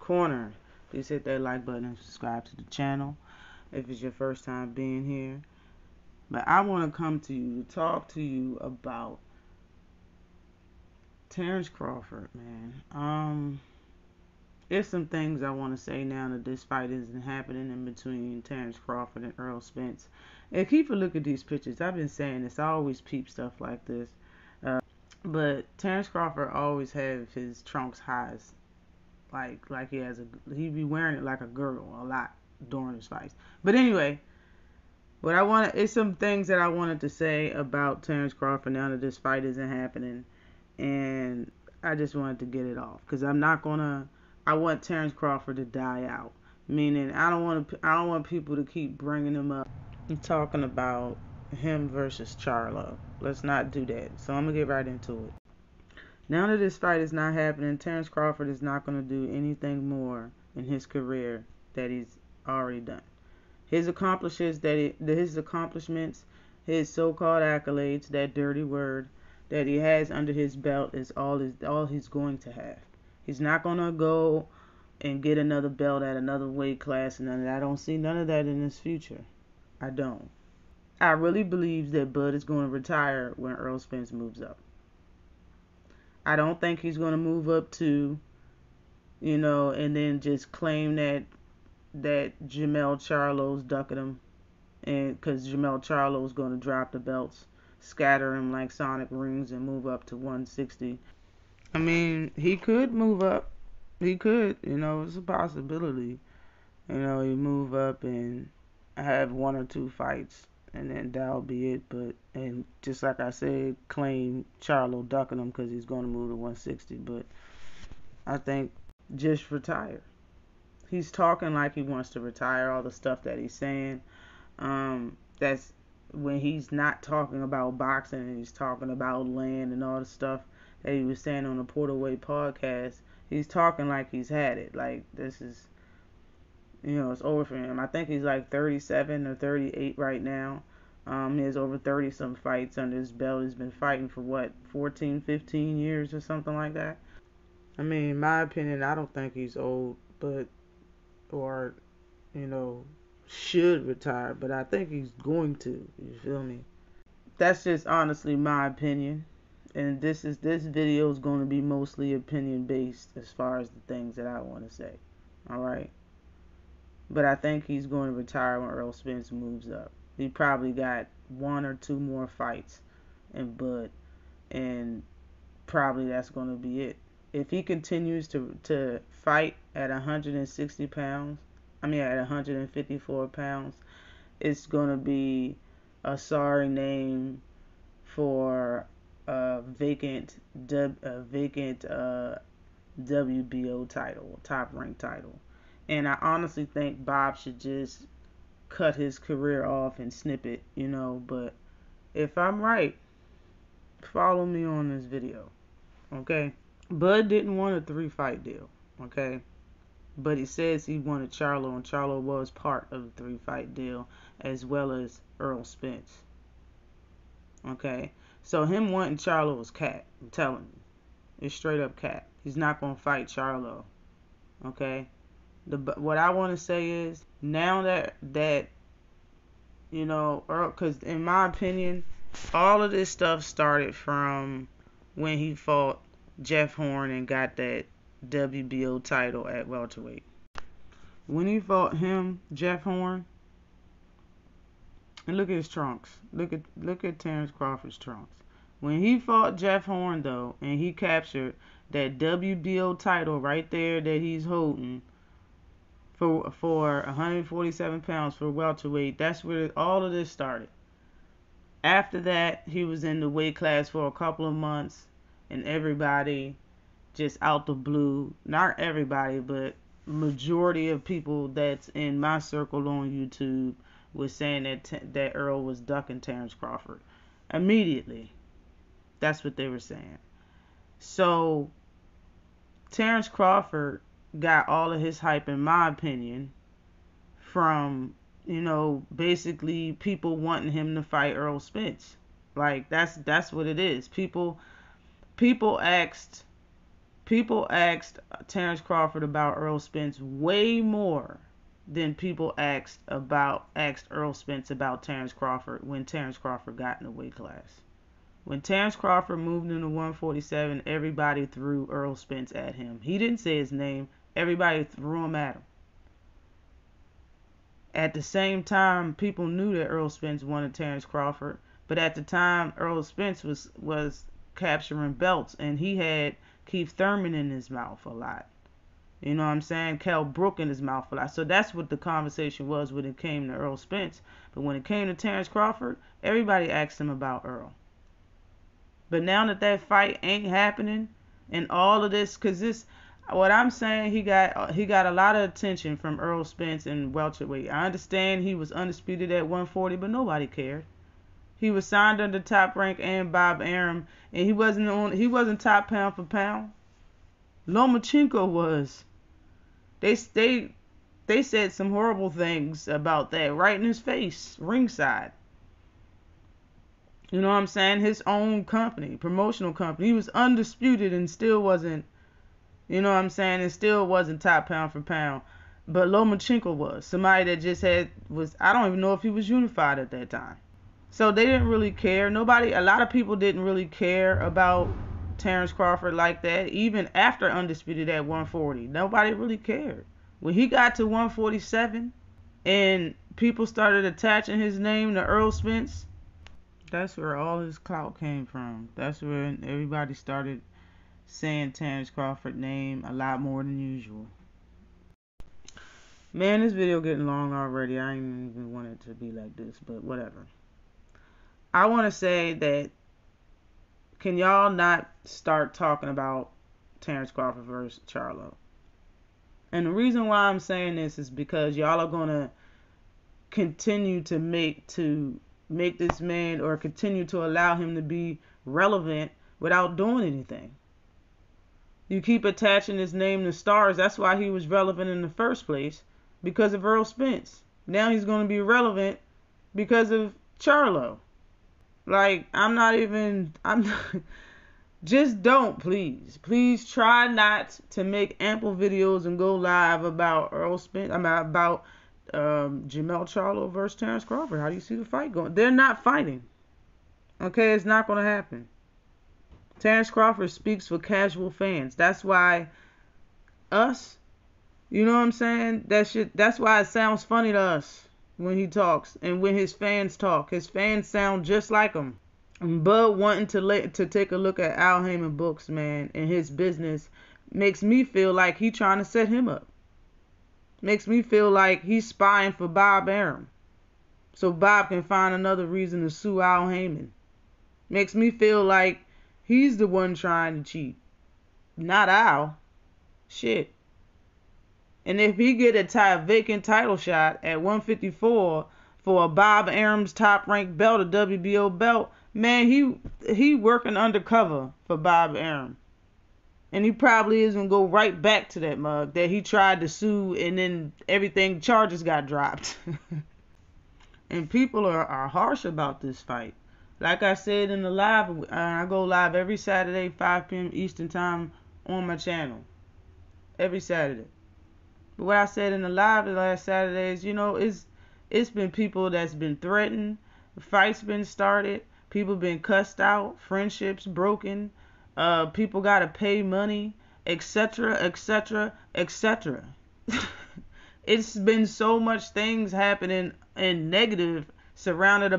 corner. Please hit that like button and subscribe to the channel if it's your first time being here. But I want to come to you to talk to you about Terence Crawford, man. There's some things I want to say now that this fight isn't happening in between Terence Crawford and Errol Spence. And keep a look at these pictures. I've been saying this. I always peep stuff like this. But Terence Crawford always have his trunks highs. Like he be wearing it like a girdle a lot during his fights. But anyway, it's some things that I wanted to say about Terence Crawford now that this fight isn't happening. And I just wanted to get it off. Because I want Terence Crawford to die out. Meaning, I don't want people to keep bringing him up and talking about him versus Charlo. Let's not do that. So I'm going to get right into it. Now that this fight is not happening, Terence Crawford is not going to do anything more in his career that he's already done. His accomplishments, his so-called accolades, that dirty word that he has under his belt is all he's going to have. He's not going to go and get another belt at another weight class and none of that. I don't see none of that in his future. I don't. I really believe that Bud is going to retire when Errol Spence moves up. I don't think he's going to move up to, and then just claim that Jermell Charlo's ducking him, and because Jermell Charlo's going to drop the belts, scatter him like sonic rings, and move up to 160. I mean, he could move up. He could, it's a possibility. He move up and have one or two fights, and then that'll be it. And just like I said, claim Charlo ducking him because he's going to move to 160. But I think just retire. He's talking like he wants to retire. All the stuff that he's saying, that's when he's not talking about boxing and he's talking about land and all the stuff that he was saying on the Porterway podcast. He's talking like he's had it. Like this is, it's over for him. I think he's like 37 or 38 right now. He has over 30 some fights under his belt. He's been fighting for 14, 15 years or something like that. I mean, in my opinion, I don't think he's old, or should retire, but I think he's going to. You feel me? That's just honestly my opinion. And this video is going to be mostly opinion based as far as the things that I want to say. Alright? But I think he's going to retire when Errol Spence moves up. He probably got one or two more fights in Bud. And probably that's going to be it. If he continues to fight at 160 pounds, at 154 pounds, it's going to be a sorry name for a vacant WBO title, top rank title. And I honestly think Bob should just cut his career off and snip it, but if I'm right, follow me on this video, okay? Bud didn't want a 3-fight deal, okay? But he says he wanted Charlo, and Charlo was part of the 3-fight deal, as well as Errol Spence, okay? So him wanting Charlo was cap. I'm telling you. It's straight up cap. He's not going to fight Charlo. Okay? What I want to say is, now that because in my opinion, all of this stuff started from when he fought Jeff Horn and got that WBO title at welterweight. When he fought him, Jeff Horn, and look at his trunks. Look at Terence Crawford's trunks. When he fought Jeff Horn, though, and he captured that WBO title right there that he's holding for 147 pounds for welterweight, that's where all of this started. After that, he was in the weight class for a couple of months, and everybody just out the blue, not everybody, but majority of people that's in my circle on YouTube was saying that Earl was ducking Terence Crawford immediately. That's what they were saying. So Terence Crawford got all of his hype, in my opinion, from basically people wanting him to fight Errol Spence. Like that's what it is. People asked People asked Terence Crawford about Earl Spence way more than people asked Earl Spence about Terence Crawford when Terence Crawford got in the weight class. When Terence Crawford moved into 147, everybody threw Earl Spence at him. He didn't say his name. Everybody threw him at him. At the same time, people knew that Earl Spence wanted Terence Crawford, but at the time, Earl Spence was capturing belts, and he had Keith Thurman in his mouth a lot. You know what I'm saying? Kell Brook in his mouth a lot. So that's what the conversation was when it came to Earl Spence. But when it came to Terence Crawford, everybody asked him about Earl. But now that fight ain't happening, and all of this, what I'm saying, he got a lot of attention from Earl Spence in welterweight. I understand he was undisputed at 140, but nobody cared. He was signed under Top Rank and Bob Arum, and he wasn't top pound for pound. Lomachenko was. They said some horrible things about that right in his face, ringside. You know what I'm saying? His own company, promotional company. He was undisputed and still wasn't, you know what I'm saying? And still wasn't top pound for pound. But Lomachenko was. Somebody that just I don't even know if he was unified at that time. So they didn't really care. A lot of people didn't really care about Terence Crawford like that. Even after undisputed at 140. Nobody really cared. When he got to 147 and people started attaching his name to Earl Spence, that's where all his clout came from. That's where everybody started saying Terence Crawford's name a lot more than usual. Man, this video getting long already. I ain't even want it to be like this, but whatever. I want to say that, can y'all not start talking about Terence Crawford versus Charlo? And the reason why I'm saying this is because y'all are going to continue to make this man, or continue to allow him to be relevant without doing anything. You keep attaching his name to stars. That's why he was relevant in the first place, because of Earl Spence. Now he's going to be relevant because of Charlo. Like, just don't, please. Please try not to make ample videos and go live about Earl Spence. About Jermell Charlo versus Terence Crawford. How do you see the fight going? They're not fighting. Okay, it's not going to happen. Terence Crawford speaks for casual fans. That's why us, you know what I'm saying? That's why it sounds funny to us when he talks and when his fans talk. His fans sound just like him. And Bud wanting to take a look at Al Heyman books, man, and his business makes me feel like he trying to set him up. Makes me feel like he's spying for Bob Arum, so Bob can find another reason to sue Al Heyman. Makes me feel like he's the one trying to cheat, not Al. Shit. And if he get a vacant title shot at 154 for a Bob Arum's top ranked belt, a WBO belt, man, he working undercover for Bob Arum. And he probably is going to go right back to that mug that he tried to sue, and then charges got dropped. And people are harsh about this fight. Like I said in the live, I go live every Saturday, 5 p.m. Eastern Time on my channel. Every Saturday. But what I said in the live last Saturday is, it's been people that's been threatened, fights been started, people been cussed out, friendships broken, people gotta pay money, etc., etc., etc. It's been so much things happening and negative surrounding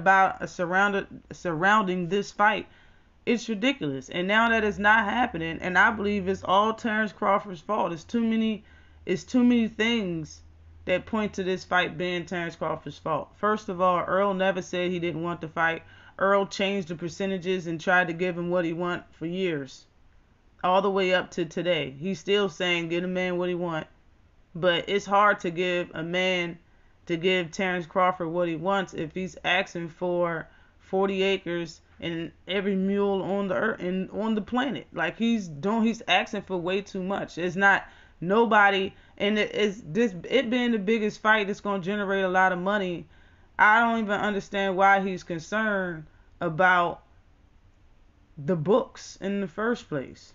this fight. It's ridiculous. And now that it's not happening, and I believe it's all Terence Crawford's fault. It's too many things that point to this fight being Terence Crawford's fault. First of all, Earl never said he didn't want the fight. Earl changed the percentages and tried to give him what he want for years, all the way up to today. He's still saying give a man what he want, but it's hard to give Terence Crawford what he wants if he's asking for 40 acres and every mule on the earth and on the planet. Like he's asking for way too much. It's not nobody, and it being the biggest fight, it's gonna generate a lot of money. I don't even understand why he's concerned about the books in the first place.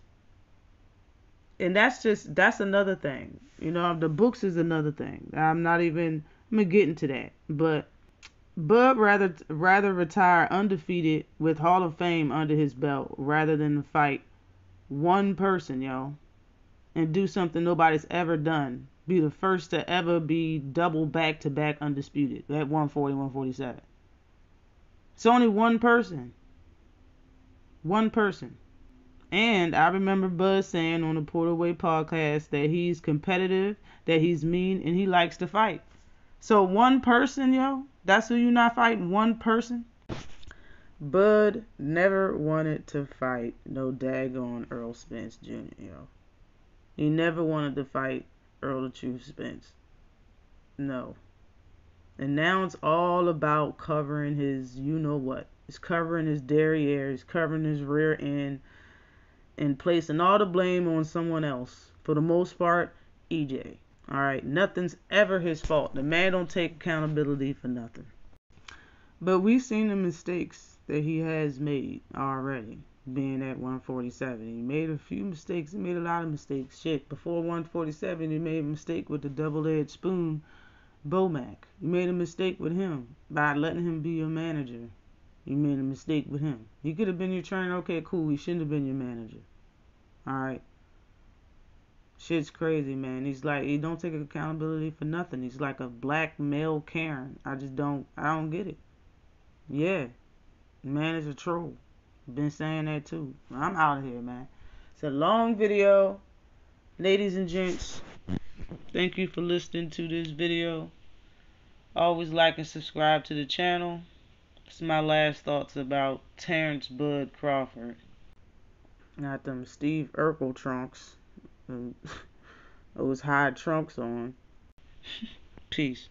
And that's another thing. The books is another thing. I'm gonna get into that. But Bud rather retire undefeated with Hall of Fame under his belt rather than fight one person, yo, and do something nobody's ever done. Be the first to ever be double back to back undisputed at 140, 147. It's only one person. One person. And I remember Bud saying on the Porterway podcast that he's competitive, that he's mean, and he likes to fight. So one person, yo, that's who you're not fighting, one person. Bud never wanted to fight no daggone Earl Spence Jr., yo. He never wanted to fight Earl the Truth Spence. No. And now it's all about covering his you know what. It's covering his derriere, it's covering his rear end, and placing all the blame on someone else. For the most part, EJ. Alright, nothing's ever his fault. The man don't take accountability for nothing. But we've seen the mistakes that he has made already, being at 147. He made a few mistakes. He made a lot of mistakes. Shit, before 147, he made a mistake with the double-edged spoon, Bomac. You made a mistake with him by letting him be your manager. You made a mistake with him. He could have been your trainer. Okay, cool. He shouldn't have been your manager. Alright. Shit's crazy, man. He don't take accountability for nothing. He's like a black male Karen. I don't get it. Yeah. Man is a troll. Been saying that too. I'm out of here, man. It's a long video. Ladies and gents, thank you for listening to this video. Always like and subscribe to the channel. This is my last thoughts about Terence Bud Crawford. Got them Steve Urkel trunks. Those high trunks on. Peace.